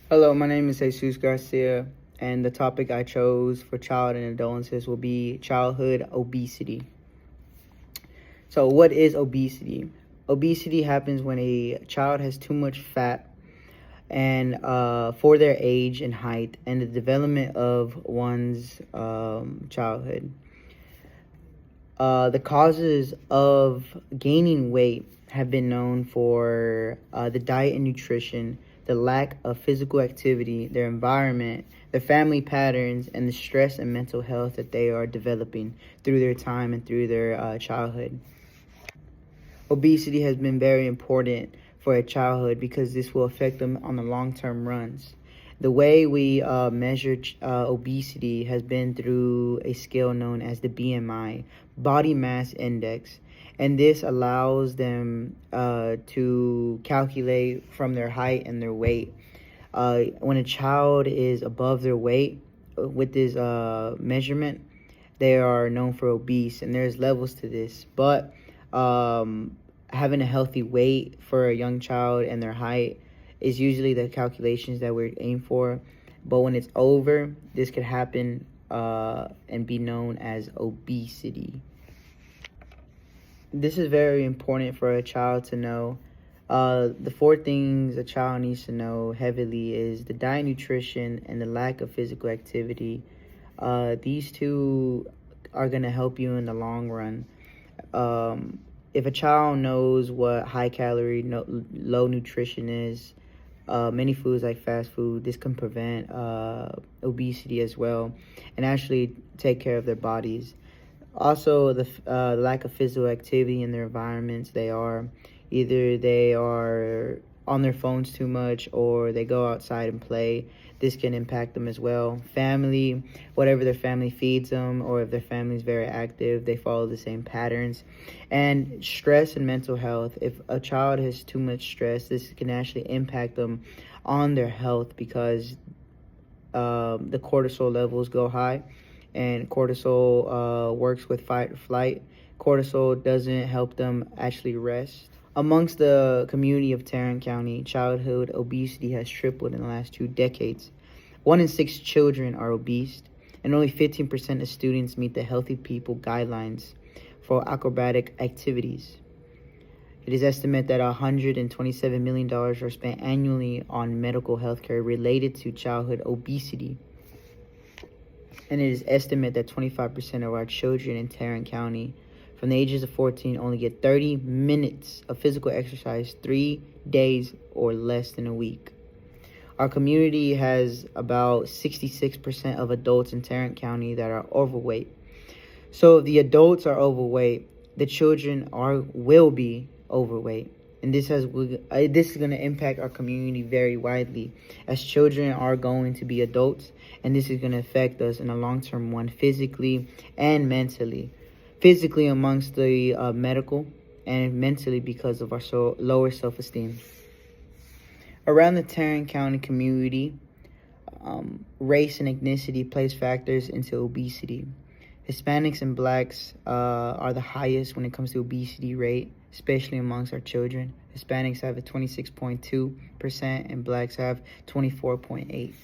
Hello, my name is Jesus Garcia, and the topic I chose for child and adolescents will be childhood obesity. So, what is obesity? Obesity happens when a child has too much fat and for their age and height and the development of one's childhood. The causes of gaining weight have been known for the diet and nutrition, the lack of physical activity, their environment, their family patterns, and the stress and mental health that they are developing through their time and through their childhood. Obesity has been very important for a childhood because this will affect them on the long-term runs. The way we measure obesity has been through a scale known as the BMI, Body Mass Index, and this allows them to calculate from their height and their weight. When a child is above their weight with this measurement, they are known for obese, and there's levels to this. But having a healthy weight for a young child and their height is usually the calculations that we aim for. But when it's over, this could happen and be known as obesity. This is very important for a child to know. The four things a child needs to know heavily is the diet, nutrition, and the lack of physical activity. These two are going to help you in the long run. If a child knows what high calorie, low nutrition is, many foods like fast food, this can prevent obesity as well and actually take care of their bodies. Also, the lack of physical activity in their environments. Either they are on their phones too much or they go outside and play. This can impact them as well. Family, whatever their family feeds them, or if their family is very active, they follow the same patterns. And stress and mental health. If a child has too much stress, this can actually impact them on their health because the cortisol levels go high, and cortisol works with fight or flight. Cortisol doesn't help them actually rest. Amongst the community of Tarrant County, childhood obesity has tripled in the last 2 decades. 1 in 6 children are obese, and only 15% of students meet the Healthy People guidelines for acrobatic activities. It is estimated that $127 million are spent annually on medical health care related to childhood obesity. And it is estimated that 25% of our children in Tarrant County from the ages of 14 only get 30 minutes of physical exercise 3 days or less than a week. Our community has about 66% of adults in Tarrant County that are overweight. So if the adults are overweight, the children will be overweight. And this is going to impact our community very widely, as children are going to be adults, and this is going to affect us in the long-term one, physically and mentally. Physically amongst the medical, and mentally because of our lower self-esteem. Around the Tarrant County community, race and ethnicity plays factors into obesity. Hispanics and blacks are the highest when it comes to obesity rate, especially amongst our children. Hispanics have a 26.2% and blacks have 24.8%.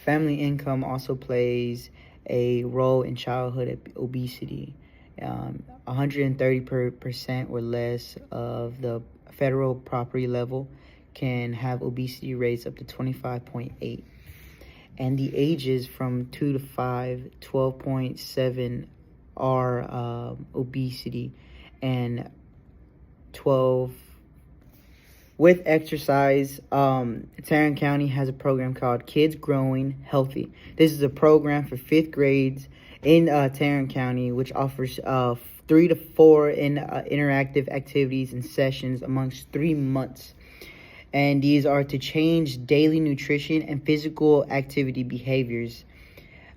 Family income also plays a role in childhood obesity. 130% or less of the federal property level can have obesity rates up to 25.8. And the ages from 2 to 5, 12.7 are obesity, and 12 with exercise. Tarrant County has a program called Kids Growing Healthy. This is a program for 5th grades in Tarrant County, which offers 3 to 4 interactive activities and sessions amongst 3 months. And these are to change daily nutrition and physical activity behaviors.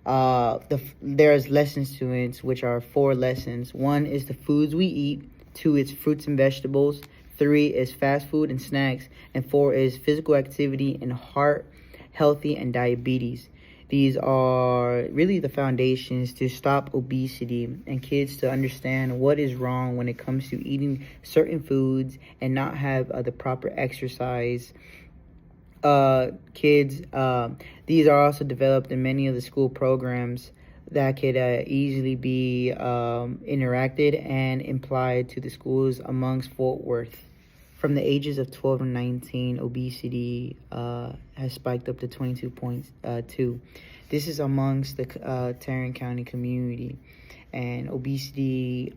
There's lessons to it, which are 4 lessons. 1 is the foods we eat. 2 is fruits and vegetables. 3 is fast food and snacks. And 4 is physical activity and heart, healthy, and diabetes. These are really the foundations to stop obesity and kids to understand what is wrong when it comes to eating certain foods and not have the proper exercise kids. These are also developed in many of the school programs that could easily be interacted and implied to the schools amongst Fort Worth. From the ages of 12 and 19, obesity has spiked up to 22.2. This is amongst the Tarrant County community. And obesity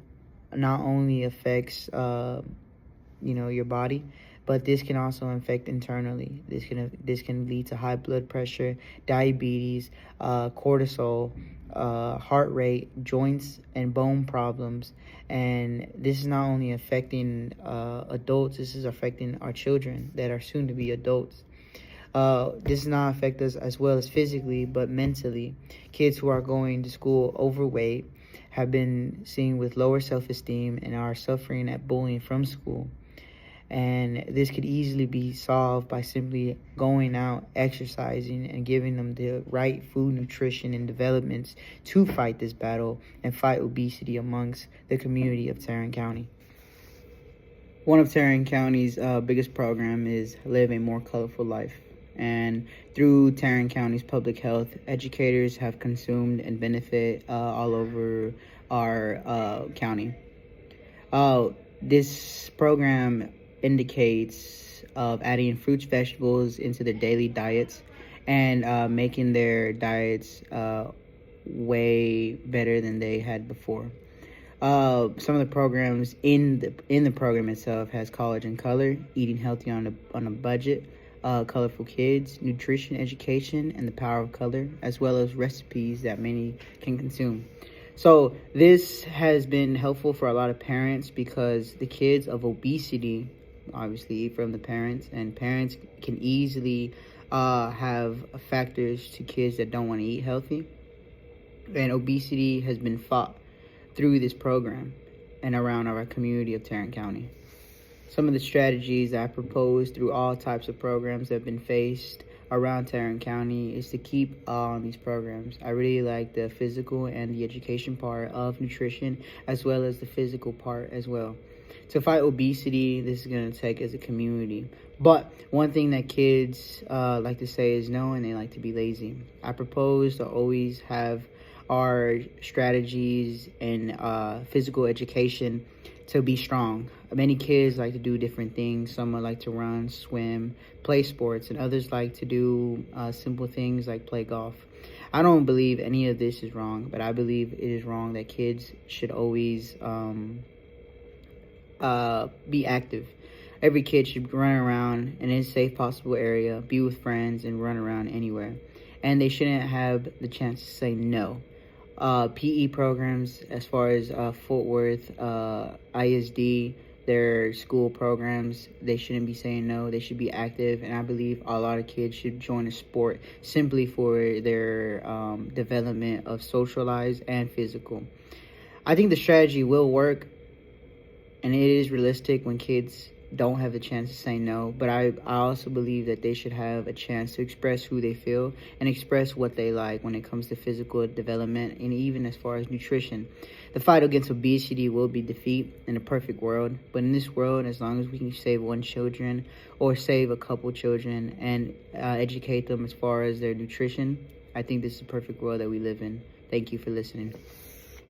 not only affects, your body, but this can also affect internally. This can lead to high blood pressure, diabetes, cortisol, heart rate, joints and bone problems. And this is not only affecting adults, this is affecting our children that are soon to be adults. This does not affect us as well as physically, but mentally. Kids who are going to school overweight have been seen with lower self-esteem and are suffering at bullying from school. And this could easily be solved by simply going out, exercising, and giving them the right food, nutrition, and developments to fight this battle and fight obesity amongst the community of Tarrant County. One of Tarrant County's biggest program is Live a More Colorful Life. And through Tarrant County's public health, educators have consumed and benefit all over our county. This program indicates of adding fruits, vegetables into their daily diets and making their diets way better than they had before. Some of the programs in the program itself has College in Color, Eating Healthy on a Budget, Colorful Kids, Nutrition Education, and the Power of Color, as well as recipes that many can consume. So this has been helpful for a lot of parents because the kids of obesity obviously eat from the parents, and parents can easily have factors to kids that don't want to eat healthy. And obesity has been fought through this program and around our community of Tarrant County. Some of the strategies I propose through all types of programs that have been faced around Tarrant County is to keep on these programs. I really like the physical and the education part of nutrition, as well as the physical part as well. To fight obesity, this is going to take as a community. But one thing that kids like to say is no, and they like to be lazy. I propose to always have our strategies and physical education to be strong. Many kids like to do different things. Some like to run, swim, play sports, and others like to do simple things like play golf. I don't believe any of this is wrong, but I believe it is wrong that kids should always be active. Every kid should run around in a safe possible area, be with friends, and run around anywhere. And they shouldn't have the chance to say no. PE programs, as far as Fort Worth, ISD, their school programs, they shouldn't be saying no. They should be active, and I believe a lot of kids should join a sport simply for their development of socialized and physical. I think the strategy will work, and it is realistic when kids don't have the chance to say no, but I also believe that they should have a chance to express who they feel and express what they like when it comes to physical development and even as far as nutrition. The fight against obesity will be defeat in a perfect world, but in this world, as long as we can save one children or save a couple children and educate them as far as their nutrition, I think this is a perfect world that we live in. Thank you for listening.